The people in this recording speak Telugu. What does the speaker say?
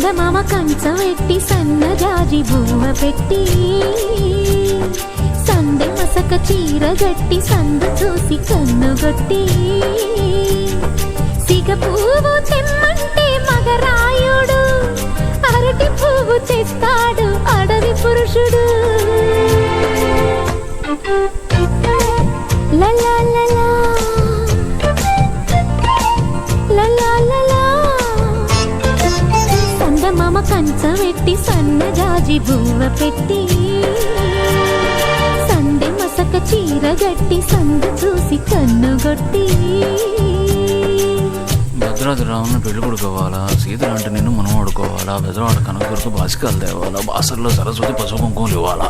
చందమామ కంచవెట్టి సన్నజాజి బువ్వ పెట్టి సందె మసక చీర గట్టి సందు చూసి కన్నుగొట్టి సిగ పువ్వు తెమ్మంటే మగరాయుడు అరటి పువ్వు తెస్తాడు అడవి పురుషుడు. లలా లలా లలా లలా చందమామ కంచవెట్టి సన్నజాజి బువ్వ పెట్టి సందె మసక చీర గట్టి సందు చూసి కన్నుగొట్టి. భద్రాద్రి రావును పెళ్లి కొడుకోవాలా, సీతలు అంటే నిన్ను మనం ఆడుకోవాలా, బెదరవాడ కనక కొరకు బాసికాలు తేవాలా, బాసర్లో సరస్వతి పసుపు కుంకుమలు ఇవ్వాలా.